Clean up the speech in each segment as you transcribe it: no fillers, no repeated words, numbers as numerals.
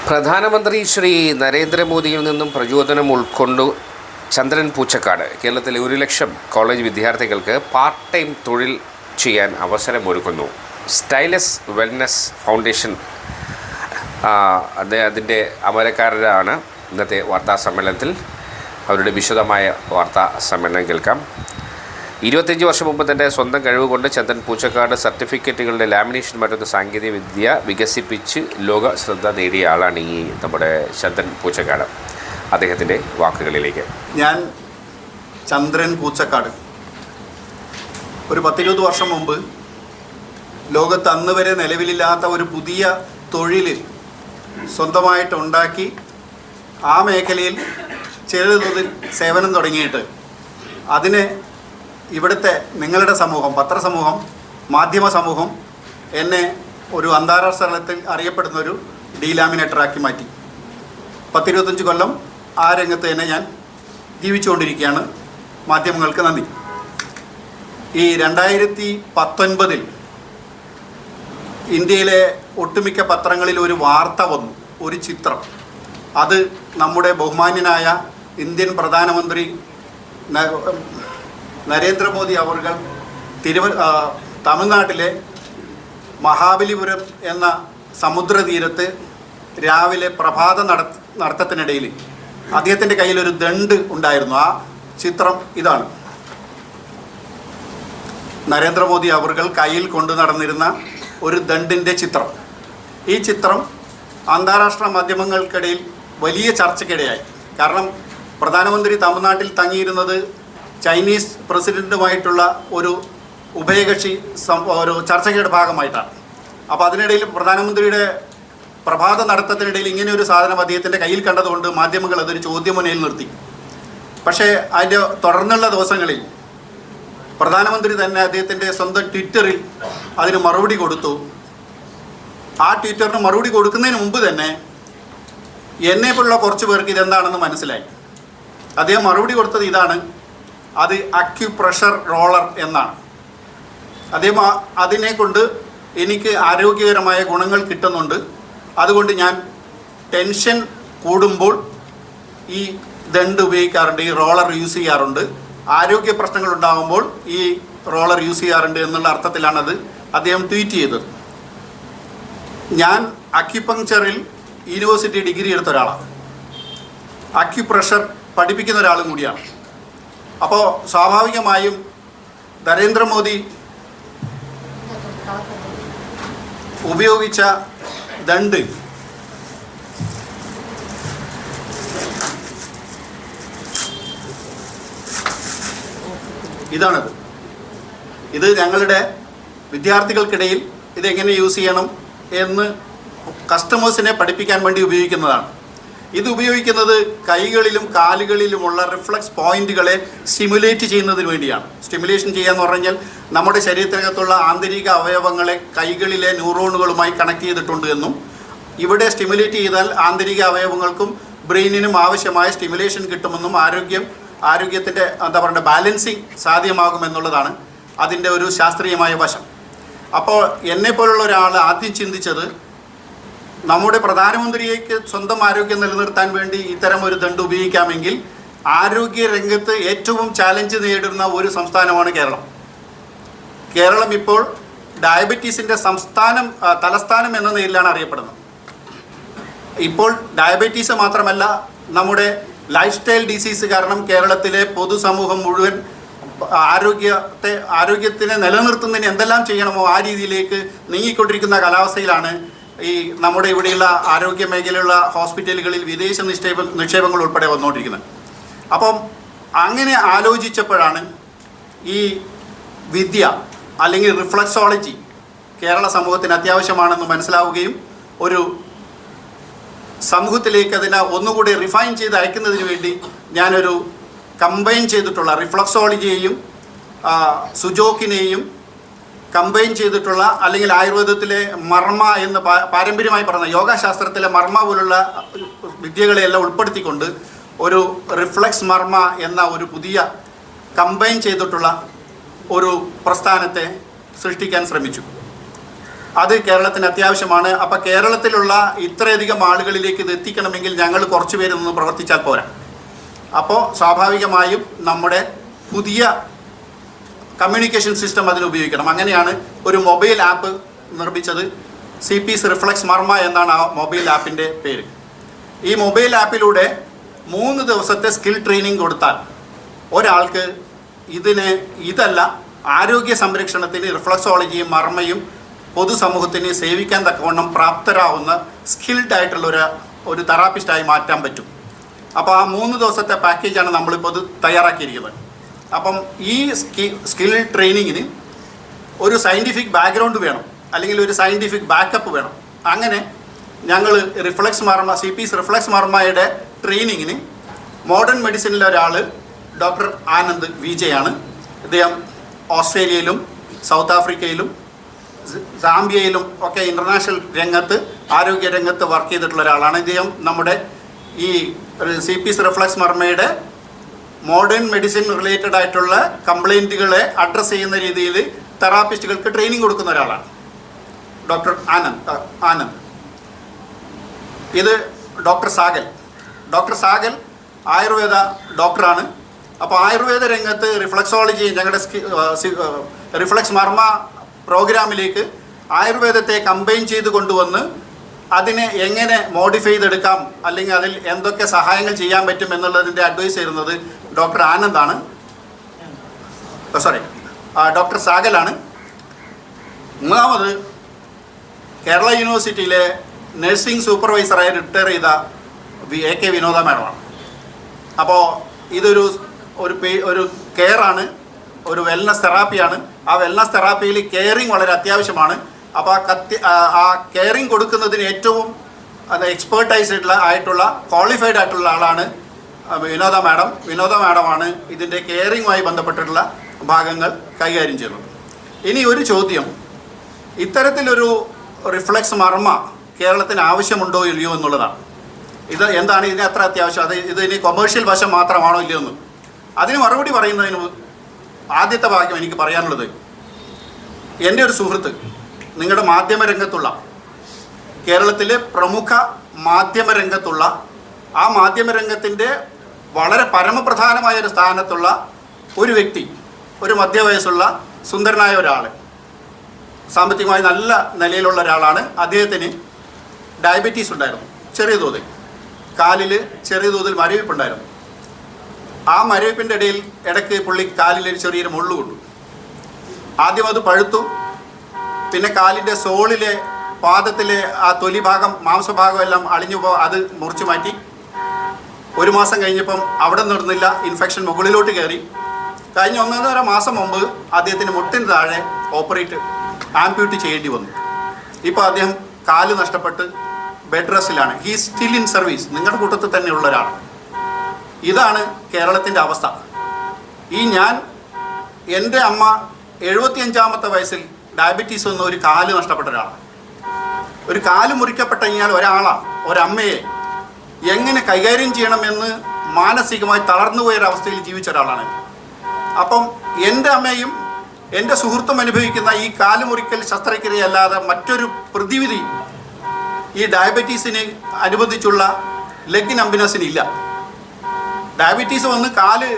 പ്രധാനമന്ത്രി ശ്രീ നരേന്ദ്രമോദിയിൽ നിന്നും പ്രചോദനം ഉൾക്കൊണ്ടു ചന്ദ്രൻ പൂച്ചക്കാട് കേരളത്തിലെ 1,00,000 കോളേജ് വിദ്യാർത്ഥികൾക്ക് പാർട്ട് ടൈം തൊഴിൽ ചെയ്യാൻ അവസരമൊരുക്കുന്നു. സ്റ്റൈലസ് വെൽനസ് ഫൗണ്ടേഷൻ അതിൻ്റെ അമരക്കാരാണ് ഇന്നത്തെ വാർത്താ സമ്മേളനത്തിൽ. അവരുടെ വിശദമായ വാർത്താ സമ്മേളനം കേൾക്കാം. 25 വർഷം മുമ്പ് തൻ്റെ സ്വന്തം കഴിവ് കൊണ്ട് ചന്ദ്രൻ പൂച്ചക്കാട് സർട്ടിഫിക്കറ്റുകളുടെ ലാമിനേഷൻ മറ്റൊരു സാങ്കേതിക വിദ്യ വികസിപ്പിച്ച് ലോക ശ്രദ്ധ നേടിയ ആളാണ് ഈ നമ്മുടെ ചന്ദ്രൻ പൂച്ചക്കാട്. അദ്ദേഹത്തിൻ്റെ വാക്കുകളിലേക്ക്. ഞാൻ ചന്ദ്രൻ പൂച്ചക്കാട് ഒരു 10-20 വർഷം മുമ്പ് ലോകത്ത് അന്ന് വരെ നിലവിലില്ലാത്ത ഒരു പുതിയ തൊഴിൽ സ്വന്തമായിട്ടുണ്ടാക്കി ആ മേഖലയിൽ ചെറിയ തോതിൽ സേവനം തുടങ്ങിയിട്ട് അതിനെ ഇവിടുത്തെ നിങ്ങളുടെ സമൂഹം, പത്രസമൂഹം, മാധ്യമ സമൂഹം എന്നെ ഒരു അന്താരാഷ്ട്ര തലത്തിൽ അറിയപ്പെടുന്നൊരു ഡീലാമിനേറ്ററാക്കി മാറ്റി. 10-25 കൊല്ലം ആ രംഗത്ത് തന്നെ ഞാൻ ജീവിച്ചുകൊണ്ടിരിക്കുകയാണ്. മാധ്യമങ്ങൾക്ക് നന്ദി. ഈ 2019 ഇന്ത്യയിലെ ഒട്ടുമിക്ക പത്രങ്ങളിൽ ഒരു വാർത്ത വന്നു, ഒരു ചിത്രം. അത് നമ്മുടെ ബഹുമാന്യനായ ഇന്ത്യൻ പ്രധാനമന്ത്രി നരേന്ദ്രമോദി അവർ തമിഴ്നാട്ടിലെ മഹാബലിപുരം എന്ന സമുദ്രതീരത്ത് രാവിലെ പ്രഭാത നടത്തത്തിനിടയിൽ അദ്ദേഹത്തിൻ്റെ കയ്യിലൊരു ദണ്ട് ഉണ്ടായിരുന്നു. ആ ചിത്രം ഇതാണ്. നരേന്ദ്രമോദി അവർ കയ്യിൽ കൊണ്ടു നടന്നിരുന്ന ഒരു ദണ്ടിൻ്റെ ചിത്രം. ഈ ചിത്രം അന്താരാഷ്ട്ര മാധ്യമങ്ങൾക്കിടയിൽ വലിയ ചർച്ചയ്ക്കിടയായി. കാരണം പ്രധാനമന്ത്രി തമിഴ്നാട്ടിൽ തങ്ങിയിരുന്നത് ചൈനീസ് പ്രസിഡൻറ്റുമായിട്ടുള്ള ഒരു ഉഭയകക്ഷി ഒരു ചർച്ചയുടെ ഭാഗമായിട്ടാണ്. അപ്പോൾ അതിനിടയിൽ പ്രധാനമന്ത്രിയുടെ പ്രഭാത നടത്തത്തിനിടയിൽ ഇങ്ങനെ ഒരു സാധനം അദ്ദേഹത്തിൻ്റെ കയ്യിൽ കണ്ടതുകൊണ്ട് മാധ്യമങ്ങൾ അതൊരു ചോദ്യമുനയിൽ നിർത്തി. പക്ഷേ അതിൻ്റെ തുടർന്നുള്ള ദിവസങ്ങളിൽ പ്രധാനമന്ത്രി തന്നെ അദ്ദേഹത്തിൻ്റെ സ്വന്തം ട്വിറ്ററിൽ അതിന് മറുപടി കൊടുത്തു. ആ ട്വിറ്ററിന് മറുപടി കൊടുക്കുന്നതിന് മുമ്പ് തന്നെ എന്നെപ്പോലുള്ള കുറച്ച് പേർക്ക് ഇതെന്താണെന്ന് മനസ്സിലായി. അദ്ദേഹം മറുപടി കൊടുത്തത് ഇതാണ്: അത് അക്യുപ്രഷർ റോളർ എന്നാണ്. അദ്ദേഹം അതിനെ കൊണ്ട് എനിക്ക് ആരോഗ്യകരമായ ഗുണങ്ങൾ കിട്ടുന്നുണ്ട്. അതുകൊണ്ട് ഞാൻ ടെൻഷൻ കൂടുമ്പോൾ ഈ ദണ്ട് ഉപയോഗിക്കാറുണ്ട്, ഈ റോളർ യൂസ് ചെയ്യാറുണ്ട്. ആരോഗ്യ പ്രശ്നങ്ങൾ ഉണ്ടാകുമ്പോൾ ഈ റോളർ യൂസ് ചെയ്യാറുണ്ട് എന്നുള്ള അർത്ഥത്തിലാണത് അദ്ദേഹം ട്വീറ്റ് ചെയ്തത്. ഞാൻ അക്യുപങ്ക്ചറിൽ യൂണിവേഴ്സിറ്റി ഡിഗ്രി എടുത്ത ഒരാളാണ്. അക്യുപ്രഷർ പഠിപ്പിക്കുന്ന ഒരാളും കൂടിയാണ്. അപ്പോൾ സ്വാഭാവികമായും നരേന്ദ്രമോദി ഉപയോഗിച്ച ദണ്ട് ഇതാണത്. ഇത് ഞങ്ങളുടെ വിദ്യാർത്ഥികൾക്കിടയിൽ ഇതെങ്ങനെ യൂസ് ചെയ്യണം എന്ന് കസ്റ്റമേഴ്സിനെ പഠിപ്പിക്കാൻ വേണ്ടി ഉപയോഗിക്കുന്നതാണ്. ഇത് ഉപയോഗിക്കുന്നത് കൈകളിലും കാലുകളിലുമുള്ള റിഫ്ലക്സ് പോയിന്റുകളെ സ്റ്റിമുലേറ്റ് ചെയ്യുന്നതിന് വേണ്ടിയാണ്. സ്റ്റിമുലേഷൻ ചെയ്യാന്ന് പറഞ്ഞാൽ നമ്മുടെ ശരീരത്തിനകത്തുള്ള ആന്തരിക അവയവങ്ങളെ കൈകളിലെ ന്യൂറോണുകളുമായി കണക്ട് ചെയ്തിട്ടുണ്ട് എന്നും ഇവിടെ സ്റ്റിമുലേറ്റ് ചെയ്താൽ ആന്തരിക അവയവങ്ങൾക്കും ബ്രെയിനിനും ആവശ്യമായ സ്റ്റിമുലേഷൻ കിട്ടുമെന്നും ആരോഗ്യത്തിൻ്റെ ബാലൻസിങ് സാധ്യമാകുമെന്നുള്ളതാണ് അതിൻ്റെ ഒരു ശാസ്ത്രീയമായ വശം. അപ്പോൾ എന്നെപ്പോലുള്ള ഒരാൾ ആദ്യം ചിന്തിച്ചത് നമ്മുടെ പ്രധാനമന്ത്രിക്ക് സ്വന്തം ആരോഗ്യം നിലനിർത്താൻ വേണ്ടി ഇത്തരം ഒരു ദണ്ട് ഉപയോഗിക്കാമെങ്കിൽ ആരോഗ്യ രംഗത്ത് ഏറ്റവും ചാലഞ്ച് നേരിടുന്ന ഒരു സംസ്ഥാനമാണ് കേരളം. കേരളം ഇപ്പോൾ ഡയബറ്റീസിൻ്റെ തലസ്ഥാനം എന്ന നിലയിലാണ് അറിയപ്പെടുന്നത്. ഇപ്പോൾ ഡയബറ്റീസ് മാത്രമല്ല, നമ്മുടെ ലൈഫ് സ്റ്റൈൽ ഡിസീസ് കാരണം കേരളത്തിലെ പൊതുസമൂഹം മുഴുവൻ ആരോഗ്യത്തിനെ നിലനിർത്തുന്നതിന് എന്തെല്ലാം ചെയ്യണമോ ആ രീതിയിലേക്ക് നീങ്ങിക്കൊണ്ടിരിക്കുന്ന കാലാവസ്ഥയിലാണ് ഈ നമ്മുടെ ഇവിടെയുള്ള ആരോഗ്യ മേഖലയിലുള്ള ഹോസ്പിറ്റലുകളിൽ വിദേശ നിക്ഷേപങ്ങൾ ഉൾപ്പെടെ വന്നുകൊണ്ടിരിക്കുന്നത്. അപ്പം അങ്ങനെ ആലോചിച്ചപ്പോഴാണ് ഈ വിദ്യ അല്ലെങ്കിൽ റിഫ്ലക്സോളജി കേരള സമൂഹത്തിന് അത്യാവശ്യമാണെന്ന് മനസ്സിലാവുകയും ഒരു സമൂഹത്തിലേക്ക് അതിനെ ഒന്നുകൂടി റിഫൈൻ ചെയ്ത് അയക്കുന്നതിന് വേണ്ടി ഞാനൊരു കമ്പൈൻ ചെയ്തിട്ടുള്ള റിഫ്ലക്സോളജിയെയും സുജോക്കിനെയും കമ്പൈൻ ചെയ്തിട്ടുള്ള, അല്ലെങ്കിൽ ആയുർവേദത്തിലെ മർമ്മ എന്ന് പാരമ്പര്യമായി പറഞ്ഞ യോഗാശാസ്ത്രത്തിലെ മർമ്മ പോലുള്ള വിദ്യകളെയെല്ലാം ഉൾപ്പെടുത്തിക്കൊണ്ട് ഒരു റിഫ്ലക്സ് മർമ്മ എന്ന ഒരു പുതിയ കമ്പൈൻ ചെയ്തിട്ടുള്ള ഒരു പ്രസ്ഥാനത്തെ സൃഷ്ടിക്കാൻ ശ്രമിച്ചു. അത് കേരളത്തിന് അത്യാവശ്യമാണ്. അപ്പോൾ കേരളത്തിലുള്ള ഇത്രയധികം ആളുകളിലേക്ക് ഇത് എത്തിക്കണമെങ്കിൽ ഞങ്ങൾ കുറച്ച് പേര് നിന്ന് പ്രവർത്തിച്ചാൽ പോരാ. അപ്പോൾ സ്വാഭാവികമായും നമ്മുടെ പുതിയ കമ്മ്യൂണിക്കേഷൻ സിസ്റ്റം അതിന് ഉപയോഗിക്കണം. അങ്ങനെയാണ് ഒരു മൊബൈൽ ആപ്പ് നിർമ്മിച്ചത്. CP's റിഫ്ലക്സ് മർമ്മ എന്നാണ് ആ മൊബൈൽ ആപ്പിൻ്റെ പേര്. ഈ മൊബൈൽ ആപ്പിലൂടെ 3 ദിവസത്തെ സ്കിൽ ട്രെയിനിങ് കൊടുത്താൽ ഒരാൾക്ക് ഇതല്ല ആരോഗ്യ സംരക്ഷണത്തിന് റിഫ്ലക്സോളജിയും മർമ്മയും പൊതുസമൂഹത്തിന് സേവിക്കാൻ തക്കവണ്ണം പ്രാപ്തരാവുന്ന സ്കിൽഡ് ആയിട്ടുള്ള ഒരു തെറാപ്പിസ്റ്റായി മാറ്റാൻ പറ്റും. അപ്പോൾ ആ 3 ദിവസത്തെ പാക്കേജാണ് നമ്മളിപ്പോൾ ഇത് തയ്യാറാക്കിയിരിക്കുന്നത്. അപ്പം ഈ സ്കിൽ ട്രെയിനിങ്ങിന് ഒരു സയൻറ്റിഫിക് ബാക്ക്ഗ്രൗണ്ട് വേണം, അല്ലെങ്കിൽ ഒരു സയൻറ്റിഫിക് ബാക്കപ്പ് വേണം. അങ്ങനെ ഞങ്ങൾ CP's റിഫ്ലക്സ് മർമ്മയുടെ ട്രെയിനിങ്ങിന് മോഡേൺ മെഡിസിനിലെ ഒരാൾ ഡോക്ടർ ആനന്ദ് വിജയാണ്. ഇദ്ദേഹം ഓസ്ട്രേലിയയിലും സൗത്ത് ആഫ്രിക്കയിലും സാംബിയയിലും ഒക്കെ ഇൻ്റർനാഷണൽ രംഗത്ത് ആരോഗ്യ രംഗത്ത് വർക്ക് ചെയ്തിട്ടുള്ള ഒരാളാണ്. ഇദ്ദേഹം നമ്മുടെ ഈ CP's റിഫ്ലക്സ് മർമ്മയുടെ മോഡേൺ മെഡിസിൻ റിലേറ്റഡ് ആയിട്ടുള്ള കംപ്ലൈൻറ്റുകളെ അഡ്രസ്സ് ചെയ്യുന്ന രീതിയിൽ തെറാപ്പിസ്റ്റുകൾക്ക് ട്രെയിനിങ് കൊടുക്കുന്ന ഒരാളാണ് ഡോക്ടർ ആനന്ദ്. ഇത് ഡോക്ടർ സാഗൽ ആയുർവേദ ഡോക്ടറാണ്. അപ്പോൾ ആയുർവേദ രംഗത്ത് റിഫ്ലക്സോളജി ഞങ്ങളുടെ റിഫ്ലക്സ് മർമ്മ പ്രോഗ്രാമിലേക്ക് ആയുർവേദത്തെ കമ്പൈൻ ചെയ്ത് കൊണ്ടുവന്ന് അതിനെ എങ്ങനെ മോഡിഫൈ ചെയ്തെടുക്കാം, അല്ലെങ്കിൽ അതിൽ എന്തൊക്കെ സഹായങ്ങൾ ചെയ്യാൻ പറ്റും എന്നുള്ളതിൻ്റെ അഡ്വൈസ് തരുന്നത് ഡോക്ടർ ആനന്ദാണ്. ഡോക്ടർ സാഗലാണ്. മൂന്നാമത് കേരള യൂണിവേഴ്സിറ്റിയിലെ നഴ്സിംഗ് സൂപ്പർവൈസറായി റിട്ടയർ ചെയ്ത AK വിനോദ മാഡമാണ്. അപ്പോൾ ഇതൊരു കെയറാണ്, ഒരു വെൽനസ് തെറാപ്പിയാണ്. ആ വെൽനസ് തെറാപ്പിയിൽ കെയറിങ് വളരെ അത്യാവശ്യമാണ്. അപ്പോൾ ആ കെയറിങ് കൊടുക്കുന്നതിന് ഏറ്റവും ആയിട്ടുള്ള ക്വാളിഫൈഡ് ആയിട്ടുള്ള ആളാണ് വിനോദ മാഡമാണ് ഇതിൻ്റെ കെയറിങ്ങുമായി ബന്ധപ്പെട്ടിട്ടുള്ള ഭാഗങ്ങൾ കൈകാര്യം ചെയ്യുന്നത്. ഇനി ഒരു ചോദ്യം, ഇത്തരത്തിലൊരു റിഫ്ലക്സ് മർമ്മ കേരളത്തിന് ആവശ്യമുണ്ടോ ഇല്ലയോ എന്നുള്ളതാണ്. എന്താണ് ഇതിന് അത്ര അത്യാവശ്യം, ഇതിന് കൊമേഴ്ഷ്യൽ വശം മാത്രമാണോ ഇല്ലയോ എന്ന്. അതിന് മറുപടി പറയുന്നതിന് ആദ്യത്തെ ഭാഗം എനിക്ക് പറയാനുള്ളത്, എൻ്റെ ഒരു സുഹൃത്ത് നിങ്ങളുടെ മാധ്യമരംഗത്തുള്ള കേരളത്തിലെ പ്രമുഖ മാധ്യമരംഗത്തുള്ള ആ മാധ്യമരംഗത്തിൻ്റെ വളരെ പരമപ്രധാനമായ ഒരു സ്ഥാനത്തുള്ള ഒരു വ്യക്തി, ഒരു മധ്യവയസ്സുള്ള സുന്ദരനായ ഒരാൾ, സാമ്പത്തികമായി നല്ല നിലയിലുള്ള ഒരാളാണ്. അദ്ദേഹത്തിന് ഡയബറ്റീസ് ഉണ്ടായിരുന്നു, ചെറിയ തോതിൽ, കാലിൽ ചെറിയ തോതിൽ മരവിപ്പുണ്ടായിരുന്നു. ആ മരവിപ്പിൻ്റെ ഇടയ്ക്ക് പുള്ളി കാലിൽ ചെറിയൊരു മുള്ളു കൊണ്ടു. ആദ്യം അത് പഴുത്തു, പിന്നെ കാലിൻ്റെ സോളിലെ പാദത്തിലെ ആ തൊലി ഭാഗം മാംസഭാഗം എല്ലാം അളിഞ്ഞു അത് മുറിച്ചു മാറ്റി. 1 മാസം കഴിഞ്ഞപ്പം അവിടെ നിർന്നില്ല, ഇൻഫെക്ഷൻ മുകളിലോട്ട് കയറി. കഴിഞ്ഞ 1.5 മാസം മുമ്പ് അദ്ദേഹത്തിന് മുട്ടിന് താഴെ ആംപ്യൂട്ട് ചെയ്യേണ്ടി വന്നു. ഇപ്പോൾ അദ്ദേഹം കാല് നഷ്ടപ്പെട്ട് ബെഡ് റെസ്റ്റിലാണ്. He still in service. നിങ്ങളുടെ കൂട്ടത്തിൽ തന്നെയുള്ള ഒരാളാണ്. ഇതാണ് കേരളത്തിൻ്റെ അവസ്ഥ. എൻ്റെ അമ്മ 75-ാമത്തെ വയസ്സിൽ ഡയബറ്റീസ് വന്ന ഒരു കാല് നഷ്ടപ്പെട്ട ഒരാളാണ്. ഒരു കാല് മുറിക്കപ്പെട്ട കഴിഞ്ഞാൽ ഒരമ്മയെ എങ്ങനെ കൈകാര്യം ചെയ്യണമെന്ന് മാനസികമായി തളർന്നുപോയൊരവസ്ഥയിൽ ജീവിച്ച ഒരാളാണ്. അപ്പം എൻ്റെ അമ്മയും എൻ്റെ സുഹൃത്തും അനുഭവിക്കുന്ന ഈ കാല് മുറിക്കൽ ശസ്ത്രക്രിയയല്ലാതെ മറ്റൊരു പ്രതിവിധി ഈ ഡയബറ്റീസിന് അനുബന്ധിച്ചുള്ള ലെഗ് നമ്പിനെസ്സിനില്ല. ഡയബറ്റീസ് വന്ന് കാല്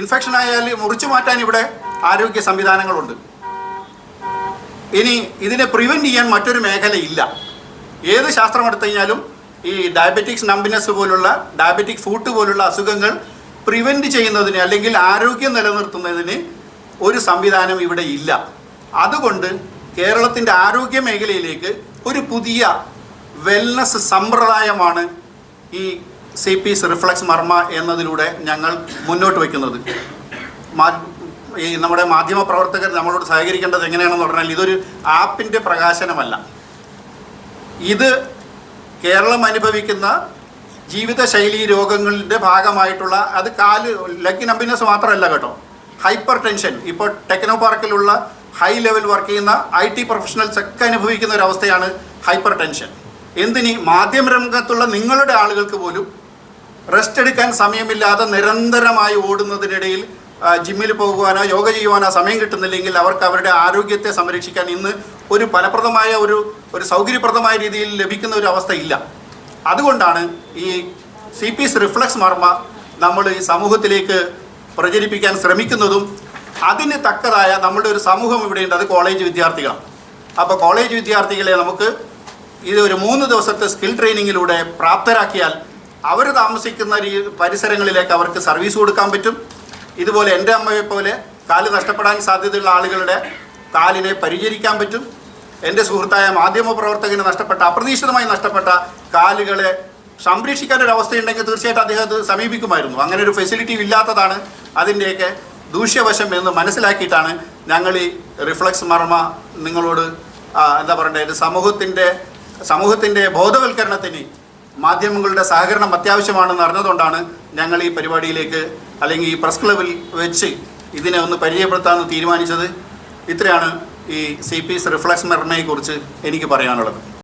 ഇൻഫെക്ഷൻ ആയാൽ മുറിച്ചു മാറ്റാൻ ഇവിടെ ആരോഗ്യ സംവിധാനങ്ങളുണ്ട്. ഇനി ഇതിനെ പ്രിവെൻറ്റ് ചെയ്യാൻ മറ്റൊരു മേഖലയില്ല. ഏത് ശാസ്ത്രം എടുത്തു കഴിഞ്ഞാലും ഈ ഡയബറ്റിക്സ് നമ്പിനെസ് പോലുള്ള ഡയബറ്റിക് ഫൂട്ട് പോലുള്ള അസുഖങ്ങൾ പ്രിവെൻറ്റ് ചെയ്യുന്നതിന് അല്ലെങ്കിൽ ആരോഗ്യം നിലനിർത്തുന്നതിന് ഒരു സംവിധാനം ഇവിടെ ഇല്ല. അതുകൊണ്ട് കേരളത്തിൻ്റെ ആരോഗ്യ മേഖലയിലേക്ക് ഒരു പുതിയ വെൽനസ് സമ്പ്രദായമാണ് ഈ CP's റിഫ്ലക്സ് മർമ്മ എന്നതിലൂടെ ഞങ്ങൾ മുന്നോട്ട് വയ്ക്കുന്നത്. ഈ നമ്മുടെ മാധ്യമപ്രവർത്തകർ നമ്മളോട് സഹകരിക്കേണ്ടത് എങ്ങനെയാണെന്ന് പറഞ്ഞാൽ, ഇതൊരു ആപ്പിൻ്റെ പ്രകാശനമല്ല. ഇത് കേരളം അനുഭവിക്കുന്ന ജീവിതശൈലി രോഗങ്ങളുടെ ഭാഗമായിട്ടുള്ള, അത് ലെഗ് നമ്പിനെസ് മാത്രമല്ല കേട്ടോ, ഹൈപ്പർ ടെൻഷൻ. ഇപ്പോൾ ടെക്നോ പാർക്കിലുള്ള ഹൈ ലെവൽ വർക്ക് ചെയ്യുന്ന IT പ്രൊഫഷണൽസ് ഒക്കെ അനുഭവിക്കുന്ന ഒരു അവസ്ഥയാണ് ഹൈപ്പർ ടെൻഷൻ. മാധ്യമരംഗത്തുള്ള നിങ്ങളുടെ ആളുകൾക്ക് പോലും റെസ്റ്റ് എടുക്കാൻ സമയമില്ലാതെ നിരന്തരമായി ഓടുന്നതിനിടയിൽ ജിമ്മിൽ പോകുവാനോ യോഗ ചെയ്യുവാനോ സമയം കിട്ടുന്നില്ലെങ്കിൽ അവർക്ക് അവരുടെ ആരോഗ്യത്തെ സംരക്ഷിക്കാൻ ഇന്ന് ഒരു ഫലപ്രദമായ ഒരു സൗകര്യപ്രദമായ രീതിയിൽ ലഭിക്കുന്ന ഒരു അവസ്ഥ ഇല്ല. അതുകൊണ്ടാണ് ഈ CP's റിഫ്ലക്സ് മർമ്മ നമ്മൾ ഈ സമൂഹത്തിലേക്ക് പ്രചരിപ്പിക്കാൻ ശ്രമിക്കുന്നതും അതിന് തക്കതായ നമ്മുടെ ഒരു സമൂഹം ഇവിടെയുണ്ട്, അത് കോളേജ് വിദ്യാർത്ഥികളാണ്. അപ്പോൾ കോളേജ് വിദ്യാർത്ഥികളെ നമുക്ക് ഇത് ഒരു 3 ദിവസത്തെ സ്കിൽ ട്രെയിനിങ്ങിലൂടെ പ്രാപ്തരാക്കിയാൽ അവർ താമസിക്കുന്ന പരിസരങ്ങളിലേക്ക് അവർക്ക് സർവീസ് കൊടുക്കാൻ പറ്റും. ഇതുപോലെ എൻ്റെ അമ്മയെ പോലെ കാല് നഷ്ടപ്പെടാൻ സാധ്യതയുള്ള ആളുകളുടെ കാലിനെ പരിചരിക്കാൻ പറ്റും. എൻ്റെ സുഹൃത്തായ മാധ്യമപ്രവർത്തകന് അപ്രതീക്ഷിതമായി നഷ്ടപ്പെട്ട കാലുകളെ സംരക്ഷിക്കാനൊരവസ്ഥയുണ്ടെങ്കിൽ തീർച്ചയായിട്ടും അദ്ദേഹം അത് സമീപിക്കുമായിരുന്നു. അങ്ങനെ ഒരു ഫെസിലിറ്റി ഇല്ലാത്തതാണ് അതിൻ്റെയൊക്കെ ദൂഷ്യവശം എന്ന് മനസ്സിലാക്കിയിട്ടാണ് ഞങ്ങൾ ഈ റിഫ്ലക്സ് മർമ്മ നിങ്ങളോട് എന്താ പറയേണ്ടത്, സമൂഹത്തിൻ്റെ ബോധവൽക്കരണത്തിന് മാധ്യമങ്ങളുടെ സഹകരണം അത്യാവശ്യമാണെന്ന് അറിഞ്ഞതുകൊണ്ടാണ് ഞങ്ങൾ ഈ പരിപാടിയിലേക്ക് അല്ലെങ്കിൽ ഈ പ്രസ് ക്ലബിൽ വെച്ച് ഇതിനെ ഒന്ന് പരിചയപ്പെടുത്താമെന്ന് തീരുമാനിച്ചത്. ഇത്രയാണ് ഈ CP's റിഫ്ലക്സ് മർമ്മയെക്കുറിച്ച് എനിക്ക് പറയാനുള്ളത്.